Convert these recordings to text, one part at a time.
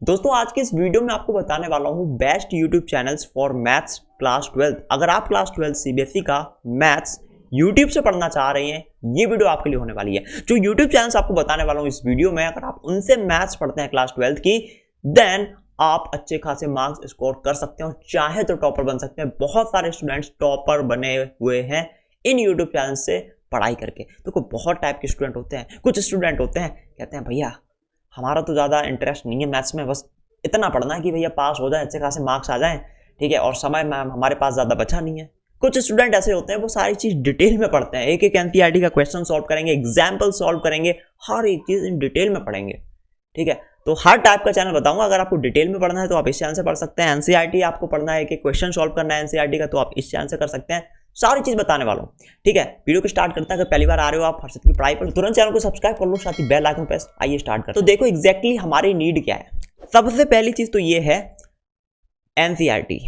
दोस्तों आज के इस वीडियो में आपको बताने वाला हूँ best YouTube channels for maths class 12। अगर आप क्लास 12 सीबीएसई का मैथ्स यूट्यूब से पढ़ना चाह रहे हैं, ये वीडियो आपके लिए होने वाली है। जो यूट्यूब चैनल्स आपको बताने वाला हूँ इस वीडियो में, अगर आप उनसे मैथ्स पढ़ते हैं क्लास 12 की, देन आप अच्छे खासे मार्क्स स्कोर कर सकते हैं और चाहे तो टॉपर बन सकते हैं। बहुत सारे स्टूडेंट्स टॉपर बने हुए हैं इन यूट्यूब चैनल से पढ़ाई करके। तो बहुत टाइप के स्टूडेंट होते हैं। कुछ स्टूडेंट होते हैं कहते हैं भैया हमारा तो ज़्यादा इंटरेस्ट नहीं है मैथ्स में, बस इतना पढ़ना है कि भैया पास हो जाए, अच्छे खासे मार्क्स आ जाएं, ठीक है, और समय मैम हमारे पास ज़्यादा बचा नहीं है। कुछ स्टूडेंट ऐसे होते हैं वो सारी चीज़ डिटेल में पढ़ते हैं, एक एक एनसीईआरटी का क्वेश्चन सॉल्व करेंगे, एग्जाम्पल सॉल्व करेंगे, हर एक चीज़ इन डिटेल में पढ़ेंगे, ठीक है। तो हर टाइप का चैनल बताऊंगा। अगर आपको डिटेल में पढ़ना है तो आप इस चैनल से पढ़ सकते हैं। एनसीईआरटी आपको पढ़ना है, एक क्वेश्चन सॉल्व करना है एनसीईआरटी का, तो आप इस चैनल से कर सकते हैं। सारी चीज बताने वाला हूँ, ठीक है। वीडियो को स्टार्ट करते हैं। अगर पहली बार आ रहे हो आप हर्षित की पढ़ाई पर, तुरंत चैनल को सब्सक्राइब कर लो, साथ ही बेल आइकन प्रेस। आइए स्टार्ट करते हैं। तो देखो एग्जैक्टली हमारी नीड क्या है। सबसे पहली चीज तो ये है एनसीईआरटी।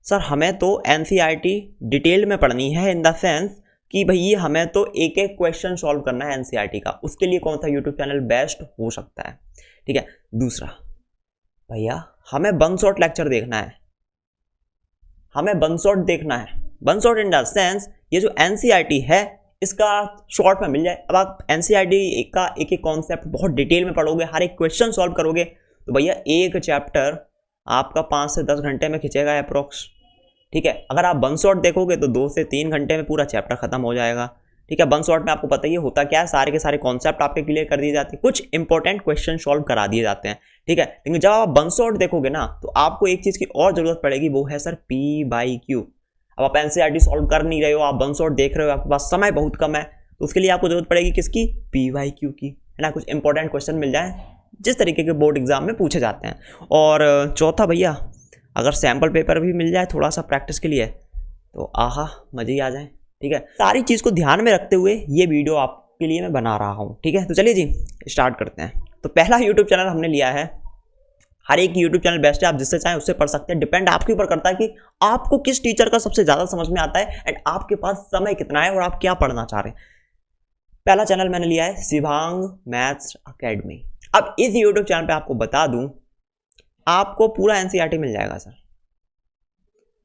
सर हमें तो एनसीईआरटी डिटेल में पढ़नी है, इन द सेंस कि भैया हमें तो एक एक क्वेश्चन सॉल्व करना है एनसीईआरटी का। उसके लिए कौन सा यूट्यूब चैनल बेस्ट हो सकता है, ठीक है। दूसरा, भैया हमें वन शॉट लेक्चर देखना है, हमें वन शॉट देखना है। One shot in the sense ये जो एनसीईआरटी है इसका शॉर्ट में मिल जाए। अब आप एनसीईआरटी का एक एक कॉन्सेप्ट बहुत डिटेल में पढ़ोगे, हर एक क्वेश्चन सॉल्व करोगे, तो भैया एक चैप्टर आपका 5 से 10 घंटे में खिंचेगा अप्रोक्स, ठीक है। अगर आप वन शॉट देखोगे तो 2 से 3 घंटे में पूरा चैप्टर खत्म हो जाएगा, ठीक है। वन शॉट में आपको पता ही होता क्या है, सारे के सारे कॉन्सेप्ट आपके क्लियर कर दिए जाते हैं, कुछ इंपॉर्टेंट क्वेश्चन सॉल्व करा दिए जाते हैं, ठीक है। लेकिन जब आप वन शॉट देखोगे ना तो आपको एक चीज की और जरूरत पड़ेगी, वो है सर P/Q। अब आप एनसीईआरटी सॉल्व कर नहीं रहे हो, आप वन शॉट देख रहे हो, आपके पास समय बहुत कम है, तो उसके लिए आपको जरूरत पड़ेगी किसकी? P/Q की, है ना। कुछ इंपॉर्टेंट क्वेश्चन मिल जाए जिस तरीके के बोर्ड एग्जाम में पूछे जाते हैं। और चौथा भैया, अगर सैम्पल पेपर भी मिल जाए थोड़ा सा प्रैक्टिस के लिए तो आहा मजे ही आ जाए, ठीक है। सारी चीज़ को ध्यान में रखते हुए ये वीडियो आपके लिए मैं बना रहा हूँ, ठीक है। तो चलिए जी स्टार्ट करते हैं। तो पहला यूट्यूब चैनल हमने लिया है, हर एक यूट्यूब चैनल बेस्ट है, आप जिससे चाहें उससे पढ़ सकते हैं। डिपेंड आपके ऊपर करता है कि आपको किस टीचर का सबसे ज़्यादा समझ में आता है एंड आपके पास समय कितना है और आप क्या पढ़ना चाह रहे हैं। पहला चैनल मैंने लिया है शिवांग मैथ्स अकेडमी। अब इस यूट्यूब चैनल पर आपको बता दूँ, आपको पूरा एनसीईआरटी मिल जाएगा सर।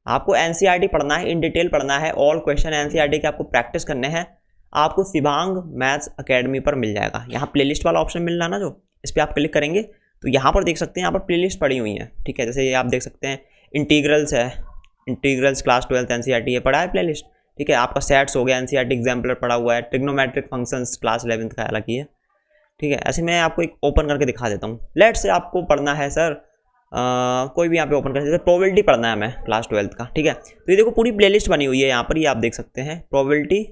आपको एनसीईआरटी पढ़ना है, इन डिटेल पढ़ना है, ऑल क्वेश्चन एनसीईआरटी के आपको प्रैक्टिस करने हैं, आपको शिवांग मैथ्स अकेडमी पर मिल जाएगा। यहाँ प्लेलिस्ट वाला ऑप्शन मिल रहा है ना, जो इस पर आप क्लिक करेंगे तो यहाँ पर देख सकते हैं, यहाँ पर प्लेलिस्ट पड़ी हुई है, ठीक है। जैसे ये आप देख सकते हैं इंटीग्रल्स है, इंटीग्रल्स क्लास 12 एनसीईआरटी है, पढ़ा है प्लेलिस्ट, ठीक है। आपका सेट्स हो गया, एनसीईआरटी एग्जाम्पलर पड़ा हुआ है, ट्रिग्नोमेट्रिक फंक्शंस क्लास 11 का अलग ही है, ठीक है। ऐसे मैं आपको एक ओपन करके दिखा देता हूँ। लेट से आपको पढ़ना है सर कोई भी यहाँ पे ओपन कर सकते हैं, प्रोबेबिलिटी पढ़ना है हमें क्लास 12 का, ठीक है। तो ये देखो पूरी प्लेलिस्ट बनी हुई है यहाँ पर, ये आप देख सकते हैं probability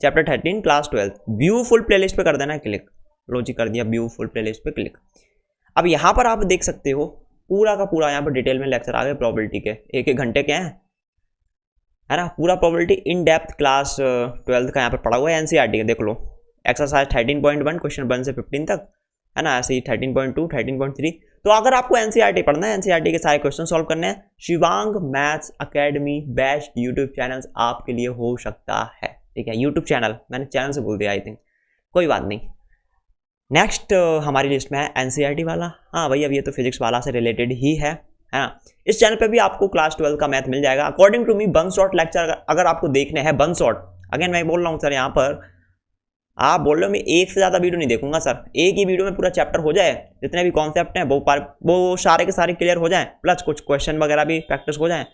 chapter 13 class 12। View full playlist पे कर देना है क्लिक, लो जी कर दिया व्यू फुल प्लेलिस्ट पे क्लिक। अब यहाँ पर आप देख सकते हो पूरा का पूरा यहाँ पर डिटेल में लेक्चर आ गए प्रोबेबिलिटी के, एक एक घंटे के हैं, है ना। पूरा प्रोबेबिलिटी इन डेप्थ क्लास 12 का यहाँ पर पढ़ा हुआ है एनसीईआरटी का, देख लो। एक्सरसाइज 13.1 क्वेश्चन 1 से 15 तक, है ना। ऐसे ही 13.2 13.3। तो अगर आपको एनसीईआरटी पढ़ना है, एनसीईआरटी के सारे क्वेश्चन सॉल्व करने हैं, Shivang maths academy best YouTube channel आपके लिए हो सकता है, ठीक है। यूट्यूब चैनल, मैंने चैनल से बोल दिया आई थिंक, कोई बात नहीं। नेक्स्ट हमारी लिस्ट में है एनसीईआरटी वाला। हाँ भैया, अब ये तो फिजिक्स वाला से रिलेटेड ही है ना। इस चैनल पे भी आपको क्लास 12 का मैथ मिल जाएगा। According to me one shot lecture अगर आपको देखने हैं, वन शॉट, अगेन मैं बोल रहा हूँ सर, यहाँ पर आप बोल रहे हो मैं एक से ज़्यादा वीडियो नहीं देखूंगा सर, एक ही वीडियो में पूरा चैप्टर हो जाए, जितने भी कॉन्सेप्ट हैं वो सारे के सारे क्लियर हो जाएं, प्लस कुछ क्वेश्चन वगैरह भी प्रैक्टिस हो जाएं,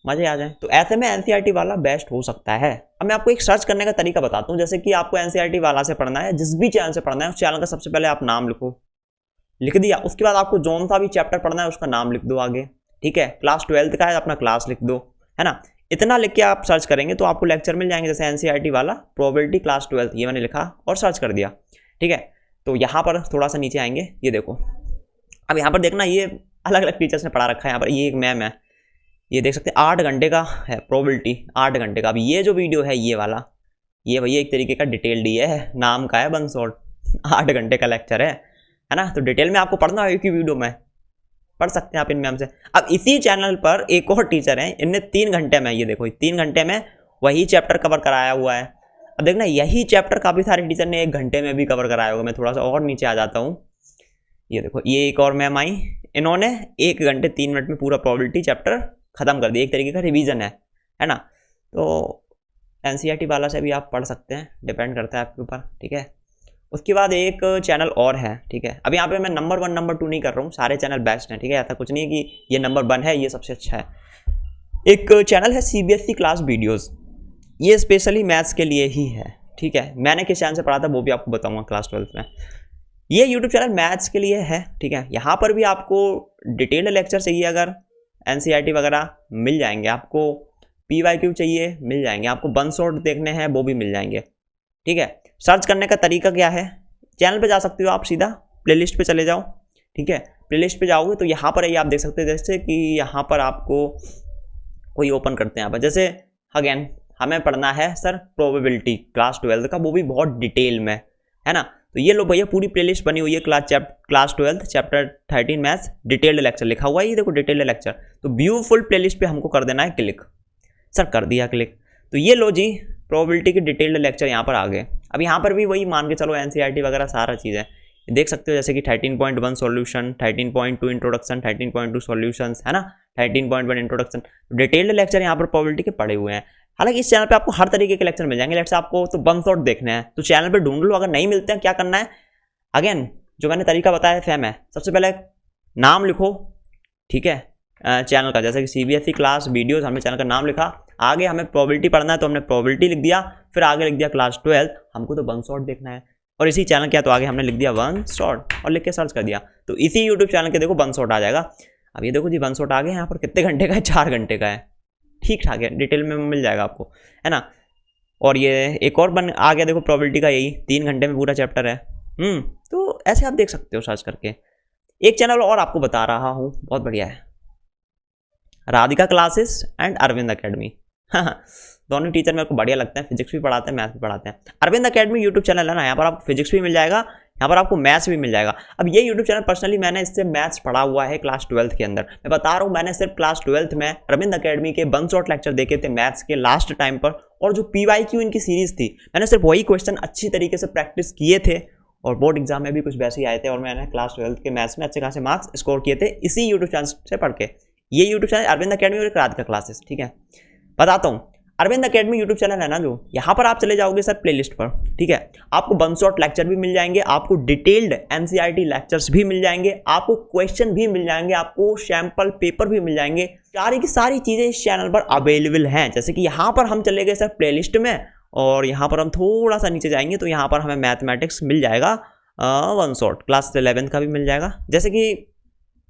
मजे आ जाएं। तो ऐसे में एनसीईआरटी वाला बेस्ट हो सकता है। अब मैं आपको एक सर्च करने का तरीका बताता हूँ। जैसे कि आपको एनसीईआरटी वाला से पढ़ना है, जिस भी चैनल से पढ़ना है, उस चैनल का सबसे पहले आप नाम लिखो, लिख दिया। उसके बाद आपको जौन सा भी चैप्टर पढ़ना है उसका नाम लिख दो आगे, ठीक है। क्लास 12 का है, अपना क्लास लिख दो, है ना। इतना लिख के आप सर्च करेंगे तो आपको लेक्चर मिल जाएंगे। जैसे एनसीईआरटी वाला प्रोबेबिलिटी क्लास 12, ये मैंने लिखा और सर्च कर दिया, ठीक है। तो यहाँ पर थोड़ा सा नीचे आएंगे, ये देखो। अब यहाँ पर देखना, ये अलग अलग टीचर्स ने पढ़ा रखा है। यहाँ पर ये एक मैम है, ये देख सकते हैं 8 घंटे का है प्रोबेबिलिटी, 8 घंटे का। अब ये जो वीडियो है ये वाला, ये भैया एक तरीके का डिटेल डी है, नाम का है वन शॉट, 8 घंटे का लेक्चर है ना। तो डिटेल में आपको पढ़ना है, एक ही वीडियो में पढ़ सकते हैं आप इन मैम से। अब इसी चैनल पर एक और टीचर हैं, इनने 3 घंटे में, ये देखो 3 घंटे में वही चैप्टर कवर कराया हुआ है। अब देखना यही चैप्टर काफ़ी सारे टीचर ने 1 घंटे में भी कवर कराया होगा। मैं थोड़ा सा और नीचे आ जाता हूँ, ये देखो ये एक और मैम आई, इन्होंने 1 घंटे 3 मिनट में पूरा प्रोबेबिलिटी चैप्टर खत्म कर दिया, एक तरीके का रिवीजन है ना। तो एनसीईआरटी वाला से भी आप पढ़ सकते हैं, डिपेंड करता है आपके ऊपर, ठीक है। उसके बाद एक चैनल और है, ठीक है। अब यहाँ पे मैं नंबर 1 नंबर 2 नहीं कर रहा हूँ, सारे चैनल बेस्ट हैं, ठीक है। ऐसा कुछ नहीं है कि ये नंबर 1 है ये सबसे अच्छा है। एक चैनल है सीबीएसई क्लास वीडियोस, ये स्पेशली मैथ्स के लिए ही है, ठीक है। मैंने किस चैनल से पढ़ा था वो भी आपको बताऊंगा क्लास 12th में। ये यूट्यूब चैनल मैथ्स के लिए है, ठीक है। यहाँ पर भी आपको डिटेल्ड लेक्चर चाहिए, अगर एनसीईआरटी वगैरह मिल जाएंगे, आपको पीवाईक्यू चाहिए मिल जाएंगे, आपको वन शॉट देखने हैं वो भी मिल जाएंगे, ठीक है। सर्च करने का तरीका क्या है, चैनल पे जा सकते हो आप, सीधा प्लेलिस्ट पे चले जाओ, ठीक है। प्लेलिस्ट पे जाओगे तो यहाँ पर ये आप देख सकते हैं, जैसे कि यहाँ पर आपको कोई ओपन करते हैं यहाँ पर, जैसे अगेन हमें पढ़ना है सर प्रोबेबिलिटी क्लास 12 का, वो भी बहुत डिटेल में, है ना। तो ये लो भैया पूरी प्लेलिस्ट बनी हुई है, class 12 chapter 13 maths detailed lecture लिखा हुआ है, ये देखो डिटेल्ड लेक्चर। तो व्यू फुल प्लेलिस्ट पे हमको कर देना है क्लिक, सर कर दिया क्लिक। तो ये लो जी प्रोबेबिलिटी के डिटेल्ड लेक्चर यहाँ पर आ गए। अब यहाँ पर भी वही मान के चलो एनसीईआरटी वगैरह सारा चीज़ है, देख सकते हो, जैसे कि 13.1 सॉल्यूशन, 13.2 इंट्रोडक्शन, 13.2 सॉल्यूशंस, है ना, 13.1 इंट्रोडक्शन, डिटेल्ड लेक्चर यहाँ पर प्रोबेबिलिटी के पड़े हुए हैं। हालांकि इस चैनल पे आपको हर तरीके के लेक्चर मिल जाएंगे। लेट्स आपको तो वन शॉट देखने हैं तो चैनल पे ढूंढ लो, अगर नहीं मिलते हैं क्या करना है, अगेन जो मैंने तरीका बताया फैम है, सबसे पहले नाम लिखो, ठीक है, चैनल का, जैसे कि सीबीएसई क्लास वीडियोस, हमने चैनल का नाम लिखा, आगे हमें प्रोबेबिलिटी पढ़ना है तो हमने प्रोबेबिलिटी लिख दिया, फिर आगे लिख दिया क्लास 12, हमको तो वन शॉट देखना है और इसी चैनल क्या, तो आगे हमने लिख दिया वन शॉट और लिख के सर्च कर दिया, तो इसी यूट्यूब चैनल के देखो वन शॉट आ जाएगा। अब ये देखो जी वन शॉट आ गया, यहाँ पर कितने घंटे का है, 4 घंटे का है, ठीक ठाक है, डिटेल में मिल जाएगा आपको, है ना। और ये एक और बन आ गया देखो प्रोबेबिलिटी का, यही 3 घंटे में पूरा चैप्टर है। तो ऐसे आप देख सकते हो सर्च करके। एक चैनल और आपको बता रहा हूँ, बहुत बढ़िया है, Radhika classes and Arvind academy. दोनों टीचर मेरे को बढ़िया लगते हैं, फिजिक्स भी पढ़ाते हैं मैथ्स भी पढ़ाते हैं। अरविंद अकेडमी यूट्यूब चैनल है ना, यहाँ पर आपको फिजिक्स भी मिल जाएगा, यहाँ पर आपको मैथ्स भी मिल जाएगा। अब ये यूट्यूब चैनल पर्सनली मैंने इससे मैथ्स पढ़ा हुआ है क्लास 12 के अंदर, मैं बता रहा हूँ, मैंने सिर्फ क्लास 12 में अरविंद अकेडमी के वन शॉट लेक्चर देखे थे मैथ्स के लास्ट टाइम पर, और जो पीवाईक्यू इनकी सीरीज थी, मैंने सिर्फ वही क्वेश्चन अच्छी तरीके से प्रैक्टिस किए थे और बोर्ड एग्जाम में भी कुछ वैसे ही आए थे, और मैंने क्लास 12 के मैथ्स में अच्छे खासे मार्क्स स्कोर किए थे इसी यूट्यूब चैनल से पढ़ के। ये यूट्यूब चैनल अरविंद अकेडमी और राधिका क्लासेस, ठीक है। बताता हूँ, अरविंद अकेडमी यूट्यूब चैनल है ना जो, यहाँ पर आप चले जाओगे सर प्लेलिस्ट पर, ठीक है, आपको वन शॉट लेक्चर भी मिल जाएंगे, आपको डिटेल्ड एनसीईआरटी लेक्चर्स भी मिल जाएंगे, आपको क्वेश्चन भी मिल जाएंगे, आपको सैंपल पेपर भी मिल जाएंगे, सारी की सारी चीज़ें इस चैनल पर अवेलेबल हैं। जैसे कि यहाँ पर हम चले गए सर प्लेलिस्ट में, और यहाँ पर हम थोड़ा सा नीचे जाएंगे तो यहाँ पर हमें मैथमेटिक्स मिल जाएगा वन शॉट, क्लास 11 का भी मिल जाएगा। जैसे कि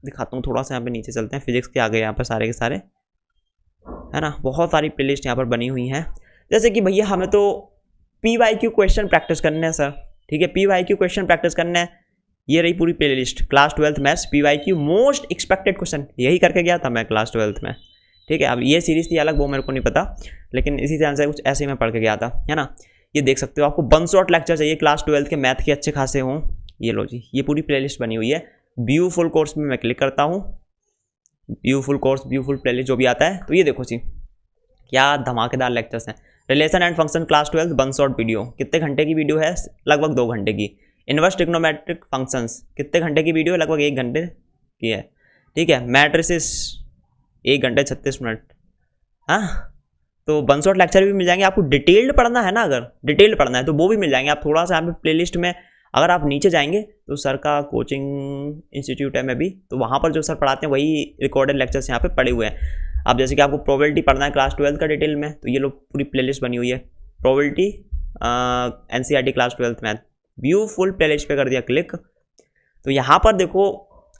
दिखाता हूँ, थोड़ा सा यहाँ पे नीचे चलते हैं, फिजिक्स के आ गए यहाँ पर सारे के सारे, है ना, बहुत सारी प्लेलिस्ट यहाँ पर बनी हुई हैं। जैसे कि भैया हमें तो पीवाईक्यू क्वेश्चन प्रैक्टिस करने हैं सर, ठीक है, पीवाईक्यू क्वेश्चन प्रैक्टिस करने हैं, ये रही पूरी playlist, class 12 maths PYQ most expected question, यही करके गया था मैं क्लास 12 में, ठीक है। अब ये सीरीज थी अलग, वो मेरे को नहीं पता, लेकिन इसी तरह से कुछ ऐसे ही मैं पढ़ के गया था, है ना। ये देख सकते हो, आपको वन शॉट लेक्चर चाहिए क्लास 12 के मैथ के अच्छे खासे हों, ये लो जी, ये पूरी प्लेलिस्ट बनी हुई है। व्यू फुल कोर्स में मैं क्लिक करता हूँ, view full course, view full playlist जो भी आता है, तो ये देखो जी क्या धमाकेदार लेक्चर्स हैं। Relation and function class 12 one shot video, कितने घंटे की वीडियो है, लगभग 2 घंटे की। इनवर्स ट्रिग्नोमेट्रिक फंक्शंस, कितने घंटे की वीडियो, लगभग 1 घंटे की है, ठीक है। मैट्रिसेस 1 घंटे 36 मिनट, हाँ। तो वन शॉट लेक्चर भी मिल जाएंगे, आपको डिटेल्ड पढ़ना है ना, अगर डिटेल्ड पढ़ना है तो वो भी मिल जाएंगे। आप थोड़ा सा यहाँ पे प्लेलिस्ट में अगर आप नीचे जाएंगे तो सर का कोचिंग इंस्टीट्यूट है में भी, तो वहाँ पर जो सर पढ़ाते हैं वही रिकॉर्डेड लेक्चर्स यहाँ पे पड़े हुए हैं। अब जैसे कि आपको प्रोबेबिलिटी पढ़ना है क्लास 12 का डिटेल में, तो ये लोग पूरी प्लेलिस्ट बनी हुई है, probability NCERT class 12 math, view full playlist पे कर दिया क्लिक। तो यहाँ पर देखो,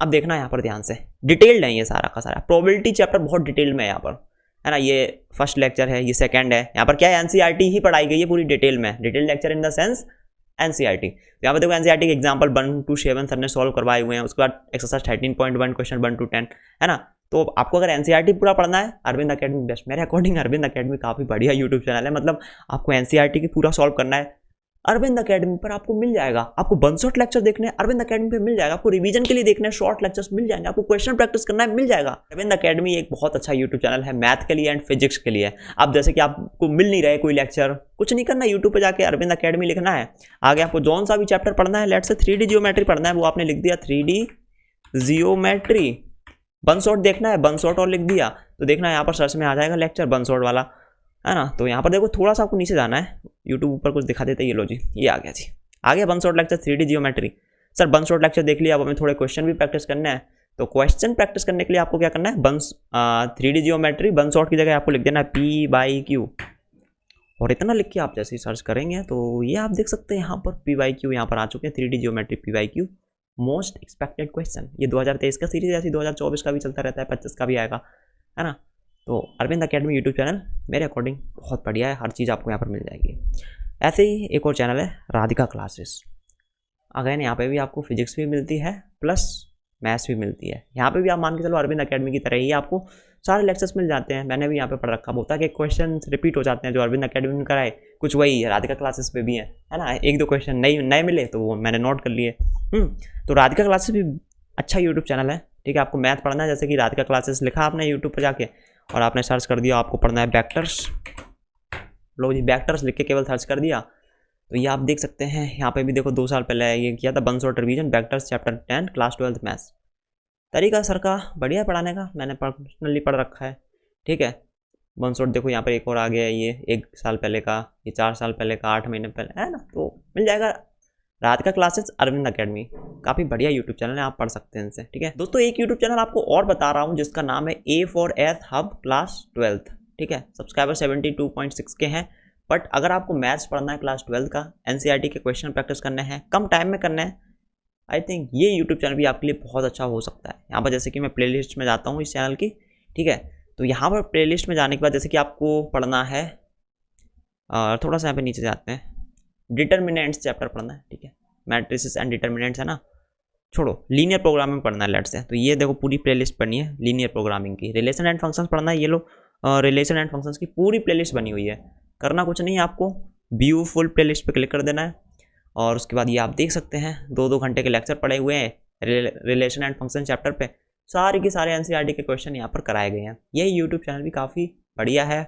अब देखना यहाँ पर ध्यान से, डिटेल्ड है ये सारा का सारा, प्रोबेबिलिटी चैप्टर बहुत डिटेल में है यहाँ पर, है ना। ये फर्स्ट लेक्चर है, ये सेकंड है, यहाँ पर क्या है, एनसीईआरटी ही पढ़ाई गई है पूरी डिटेल में, detail lecture in the sense NCERT. यहाँ पर देखो एनसीईआरटी के एग्जांपल 1 to 7 सर ने सॉल्व करवाए हुए हैं, उसके बाद एक्सरसाइज 13.1 क्वेश्चन 1 to 10, है ना। तो आपको अगर एनसीईआरटी पूरा पढ़ना है, अरविंद अकेडमी बेस्ट, मेरे अकॉर्डिंग अरविंद अकेडमी काफ़ी बढ़िया यूट्यूब चैनल है। मतलब आपको एनसीईआरटी की पूरा सॉल्व करना है, अरविंद अकेडमी पर आपको मिल जाएगा। आपको वन शॉट लेक्चर देखने हैं, अरविंद अकेडमी पे मिल जाएगा। आपको रिवीजन के लिए देखना है, शॉर्ट लेक्चर्स मिल जाएंगे। आपको क्वेश्चन प्रैक्टिस करना है, मिल जाएगा। अरविंद अकेडमी एक बहुत अच्छा यूट्यूब चैनल है मैथ के लिए एंड फिजिक्स के लिए। अब जैसे कि आपको मिल नहीं रहे कोई लेक्चर, कुछ नहीं करना, यूट्यूब पे जाके अरविंद अकेडमी लिखना है, आगे आपको जौन सा भी चैप्टर पढ़ना है, लेट्स से 3D जियोमेट्री पढ़ना है, वो आपने लिख दिया 3D जियोमेट्री बंसोट देखना है, बंसोट और लिख दिया तो देखना यहाँ पर सर्च में आ जाएगा लेक्चर बंसोट वाला, है ना। तो यहाँ पर देखो थोड़ा सा आपको नीचे जाना है, यूट्यूब ऊपर कुछ दिखा देते, ये लो जी, ये आ गया जी, आ गया one shot lecture 3D geometry. Sir one shot lecture देख लिया, अब हमें थोड़े क्वेश्चन भी प्रैक्टिस करना है। तो क्वेश्चन प्रैक्टिस करने के लिए आपको क्या करना है, 3D जियोमेट्री बंसोट की जगह आपको लिख देना है P/Q, और इतना लिख के आप जैसे ही सर्च करेंगे तो ये आप देख सकते हैं यहाँ पर P/Q यहाँ पर आ चुके हैं, 3D geometry P/Q most expected question. ये 2023 का सीरीज है, ऐसी 2024 का भी चलता रहता है, 25 का भी आएगा, है ना। तो अरविंद अकेडमी यूट्यूब चैनल मेरे अकॉर्डिंग बहुत बढ़िया है, हर चीज़ आपको यहाँ पर मिल जाएगी। ऐसे ही एक और चैनल है राधिका क्लासेस, अगेन यहाँ पे भी आपको फिजिक्स भी मिलती है प्लस मैथ्स भी मिलती है। यहाँ पे भी आप मान के चलो अरविंद अकेडमी की तरह ही आपको सारे लेक्चर्स मिल जाते हैं। मैंने भी यहाँ पे पढ़ रखा, होता है कि क्वेश्चन रिपीट हो जाते हैं जो अरविंद अकेडमी में कराए, कुछ वही राधिका क्लासेस पे भी है ना। एक दो क्वेश्चन नए मिले तो वो मैंने नोट कर लिए। तो राधिका क्लासेस भी अच्छा यूट्यूब चैनल है, ठीक है। आपको मैथ पढ़ना है, जैसे कि राधिका क्लासेस लिखा आपने यूट्यूब पर जाके और आपने सर्च कर दिया, आपको पढ़ना है वेक्टर्स, लो जी वेक्टर्स लिख के केवल सर्च कर दिया तो ये आप देख सकते हैं। यहाँ पे भी देखो 2 साल पहले ये किया था one shot revision vectors chapter 10 class 12 maths. तरीका सर का बढ़िया पढ़ाने का, मैंने पर्सनली पढ़ रखा है, ठीक है। बंसोट देखो यहाँ पर एक और आ गया, ये 1 साल पहले का, ये 4 साल पहले का, 8 महीने पहले, है ना। तो मिल जाएगा राधिका क्लासेस अरविंद अकेडमी, काफ़ी बढ़िया यूट्यूब चैनल है, आप पढ़ सकते हैं इनसे, ठीक है। दोस्तों एक यूट्यूब चैनल आपको और बता रहा हूँ जिसका नाम है A4S हब क्लास 12, ठीक है। सब्सक्राइबर 72.6 के हैं, बट अगर आपको मैथ्स पढ़ना है क्लास 12 का, NCERT के क्वेश्चन प्रैक्टिस करने हैं, कम टाइम में करने हैं, आई थिंक ये यूट्यूब चैनल भी आपके लिए बहुत अच्छा हो सकता है। यहाँ पर जैसे कि मैं प्लेलिस्ट में जाता हूँ इस चैनल की, ठीक है। तो यहाँ पर प्लेलिस्ट में जाने के बाद जैसे कि आपको पढ़ना है, थोड़ा सा यहाँ पे नीचे जाते हैं, डिटर्मिनेंट्स चैप्टर पढ़ना है, ठीक है। मैट्रिसेस एंड डिटर्मिनेंट्स है ना, छोड़ो लीनियर प्रोग्रामिंग पढ़ना है लेट्स से। तो ये देखो पूरी प्लेलिस्ट पढ़नी है लीनियर प्रोग्रामिंग की। रिलेशन एंड फंक्शंस पढ़ना है, ये लो रिलेशन एंड फंक्शंस की पूरी प्लेलिस्ट बनी हुई है। करना कुछ नहीं है, आपको व्यू फुल प्लेलिस्ट पे क्लिक कर देना है और उसके बाद ये आप देख सकते हैं 2-2 घंटे के लेक्चर पढ़े हुए हैं रिलेशन एंड फंक्शन चैप्टर पे, सारे के सारे NCERT के क्वेश्चन यहाँ पर कराए गए हैं। यही यूट्यूब चैनल भी काफ़ी बढ़िया है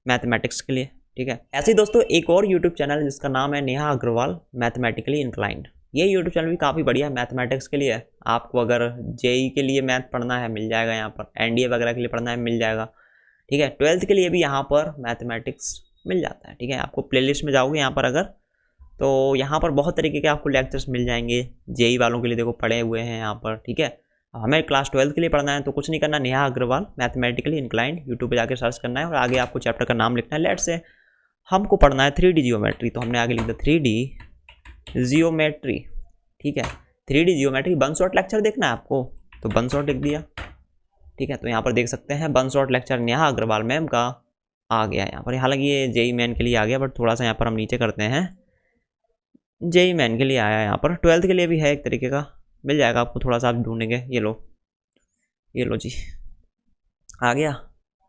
मैथमेटिक्स के लिए, ठीक है। ऐसे ही दोस्तों एक और यूट्यूब चैनल है जिसका नाम है नेहा अग्रवाल मैथमेटिकली इंक्लाइंड। ये यूट्यूब चैनल भी काफ़ी बढ़िया है मैथमेटिक्स के लिए। आपको अगर JEE के लिए मैथ पढ़ना है मिल जाएगा, यहाँ पर NDA वगैरह के लिए पढ़ना है मिल जाएगा, ठीक है। 12th के लिए भी यहाँ पर मैथमेटिक्स मिल जाता है, ठीक है। आपको प्लेलिस्ट में जाओगे यहाँ पर अगर, तो यहाँ पर बहुत तरीके के आपको लेक्चर्स मिल जाएंगे। JEE वालों के लिए देखो पढ़े हुए हैं यहाँ पर, ठीक है। हमें क्लास 12 के लिए पढ़ना है तो कुछ नहीं करना, Neha Agarwal mathematically inclined YouTube पे जाकर सर्च करना है और आगे आपको चैप्टर का नाम लिखना है। लेट्स से हमको पढ़ना है 3D जियोमेट्री, तो हमने आगे लिख दिया 3D जियोमेट्री, ठीक है। 3D जियोमेट्री बंसोट लेक्चर देखना है आपको, तो बंसोट लिख दिया, ठीक है। तो यहाँ पर देख सकते हैं बंसोट लेक्चर नेहा अग्रवाल मैम का आ गया यहाँ पर। हालांकि ये JEE मेन के लिए आ गया, बट थोड़ा सा यहाँ पर हम नीचे करते हैं, JEE मेन के लिए आया है यहाँ पर। 12th के लिए भी है एक तरीके का, मिल जाएगा आपको, थोड़ा सा आप ढूंढेंगे। ये लो जी आ गया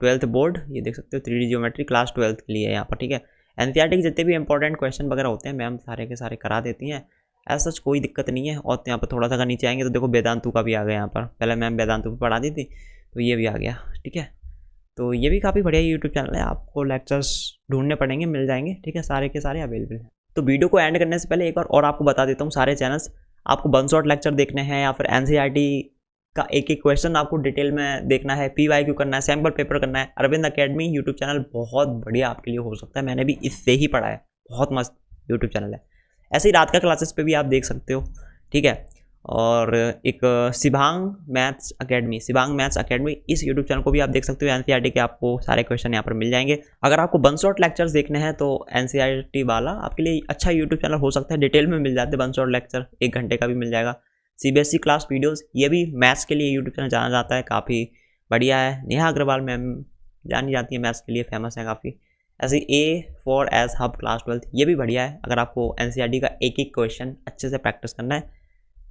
12th बोर्ड, ये देख सकते हो 3D जियोमेट्री क्लास 12th के लिए है यहाँ पर, ठीक है। NCERT के जितने भी इंपॉर्टेंट क्वेश्चन वगैरह होते हैं मैम सारे के सारे करा देती हैं, ऐसा सच कोई दिक्कत नहीं है। और यहाँ पर थोड़ा सा नीचे आएंगे तो देखो वेदांतु का भी आ गया यहाँ पर, पहले मैम वेदांतु पर पढ़ा दी थी तो ये भी आ गया, ठीक है। तो ये भी काफ़ी बढ़िया यूट्यूब चैनल है, आपको लेक्चर्स ढूंढने पड़ेंगे मिल जाएंगे, ठीक है। सारे के सारे अवेलेबल हैं। तो वीडियो को एंड करने से पहले एक बार और आपको बता देता हूँ सारे चैनल्स, आपको बंसोट लेक्चर देखने हैं या फिर NCERT का एक क्वेश्चन आपको डिटेल में देखना है, PYQ करना है, सैम्पल पेपर करना है, अरविंद अकेडमी यूट्यूब चैनल बहुत बढ़िया आपके लिए हो सकता है। मैंने भी इससे ही पढ़ा है, बहुत मस्त यूट्यूब चैनल है। ऐसे ही रात का क्लासेस पे भी आप देख सकते हो, ठीक है। और एक शिवांग मैथ्स अकेडमी, इस यूट्यूब चैनल को भी आप देख सकते हो। NCERT के आपको सारे क्वेश्चन यहाँ पर मिल जाएंगे। अगर आपको बंसोट लेक्चर्स देखने हैं तो NCERT वाला आपके लिए अच्छा यूट्यूब चैनल हो सकता है, डिटेल में मिल जाते हैं बंसोट लेक्चर, 1 घंटे का भी मिल जाएगा। CBSE क्लास वीडियोस, ये भी मैथ्स के लिए यूट्यूब चैनल जाना जाता है, काफ़ी बढ़िया है। नेहा अग्रवाल मैम जानी जाती है, मैथ्स के लिए फेमस है काफ़ी। ऐसे A4S हब क्लास 12 ये भी बढ़िया है, अगर आपको NCERT का एक क्वेश्चन अच्छे से प्रैक्टिस करना है,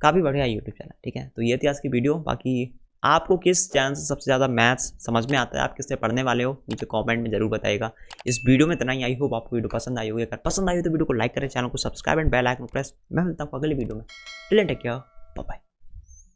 काफ़ी बढ़िया यूट्यूब चैनल, ठीक है। तो ये थी आज की वीडियो। बाकी आपको किस चैनल से सबसे ज़्यादा मैथ्स समझ में आता है, आप किससे पढ़ने वाले हो, नीचे कमेंट में जरूर बताइएगा। इस वीडियो में इतना ही, आई होप आपको वीडियो पसंद आई होगी। अगर पसंद आई हो तो वीडियो को लाइक करें, चैनल को subscribe and bell icon press. मैं मिलता हूँ अगली वीडियो में, till then take care, bye bye.